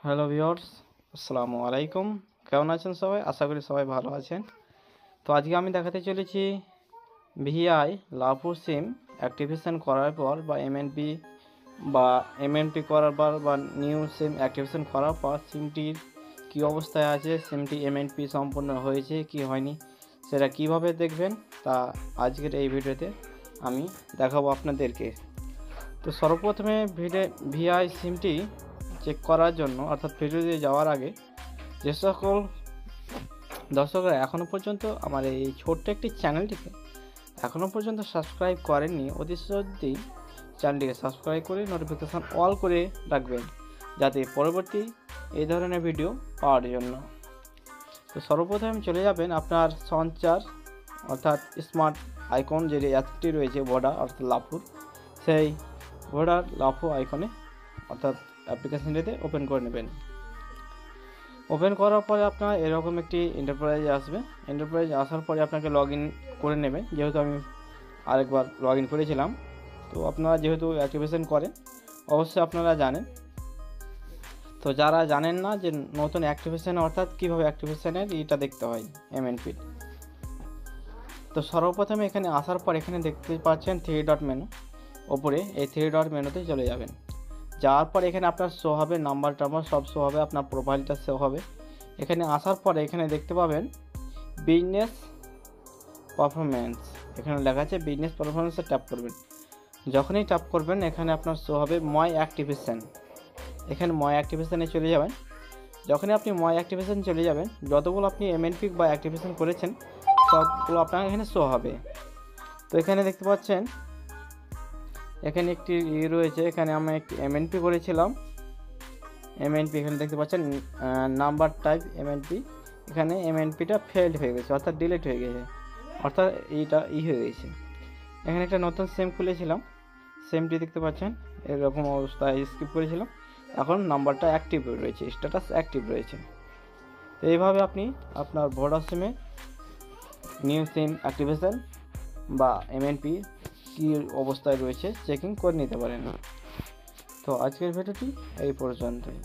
Hello viewers, আসসালামু আলাইকুম। কেমন আছেন সবাই? আশা করি সবাই ভালো আছেন। তো আজকে আমি দেখাতে চলেছি ভিআই লাভু সিম অ্যাক্টিভেশন করার পর বা এমএনপি করার পর বা নিউ সিম অ্যাক্টিভেশন করার পর সিমটির কী অবস্থায় আছে, সিমটি এমএনপি সম্পূর্ণ হয়েছে কি হয়নি সেটা কিভাবে দেখবেন তা আজকের এই ভিডিওতে আমি দেখাবো আপনাদেরকে। তো সর্বপ্রথমে ভিআই সিমটি চেক করার জন্য অর্থাৎ ভিডিওতে যাওয়ার আগে যে সকল দর্শকরা এখনও পর্যন্ত আমার এই ছোট্ট একটি চ্যানেলটিকে এখনও পর্যন্ত সাবস্ক্রাইব করেননি, অতি সহজেই চ্যানেলটিকে সাবস্ক্রাইব করে নোটিফিকেশান অল করে রাখবেন যাতে পরবর্তী এই ধরনের ভিডিও পাওয়ার জন্য। তো সর্বপ্রথমে চলে যাবেন আপনার সঞ্চার অর্থাৎ স্মার্ট আইকন যে অ্যাপটি রয়েছে ভোডা অর্থাৎ লাভুর, সেই ভোডার লাভু আইকনে অর্থাৎ অ্যাপ্লিকেশনটিতে ওপেন করে নেবেন। ওপেন করার পরে আপনার এরকম একটি এন্টারপ্রাইজ আসবে। এন্টারপ্রাইজ আসার পরে আপনাকে লগ ইন করে নেবেন, যেহেতু আমি আরেকবার লগ ইন করেছিলাম। তো আপনারা যেহেতু অ্যাক্টিভেশন করেন অবশ্যই আপনারা জানেন। তো যারা জানেন না যে নতুন অ্যাক্টিভেশন অর্থাৎ কীভাবে অ্যাক্টিভেশনের এটা দেখতে হয় এমএনপি, তো সর্বপ্রথমে এখানে আসার পর এখানে দেখতে পাচ্ছেন 3 ডট মেনু, ওপরে এই 3 ডট মেনুতে চলে যাবেন। যাওয়ার পর এখানে আপনার শো হবে নাম্বার সব শো হবে, আপনার প্রোফাইলটা শো হবে। এখানে আসার পরে এখানে দেখতে পাবেন বিজনেস পারফরমেন্স, এখানে লেখা আছে বিজনেস পারফরমেন্সে ট্যাপ করবেন। যখনই ট্যাপ করবেন এখানে আপনার শো হবে ময় অ্যাক্টিভেশন, এখানে ময় অ্যাক্টিভেশনে চলে যাবেন। যখনই আপনি ময় অ্যাক্টিভেশন চলে যাবেন, যতগুলো আপনি এমএনপি বা অ্যাক্টিভেশন করেছেন সবগুলো আপনার এখানে শো হবে। তো এখানে দেখতে পাচ্ছেন এখানে একটি রয়েছে, এখানে আমি একটি এমএনপি করেছিলাম। এমএনপি এখানে দেখতে পাচ্ছেন নাম্বার টাইপ এমএনপি, এখানে এমএনপিটা ফেল্ড হয়ে গেছে অর্থাৎ ডিলিট হয়ে গেছে, অর্থাৎ এইটা হয়ে গেছে। এখানে একটা নতুন সিম খুলেছিলাম, সিমটি দেখতে পাচ্ছেন এরকম অবস্থায় স্কিপ করেছিলাম, এখন নাম্বারটা অ্যাক্টিভ রয়েছে, স্ট্যাটাস অ্যাক্টিভ রয়েছে। তো এইভাবে আপনি আপনার ভোডা সিমে নিউ সিম অ্যাক্টিভেশন বা এমএনপি কী অবস্থায় রয়েছে চেকিং করে নিতে পারেন। তো আজকের ভিডিওটি এই পর্যন্তই।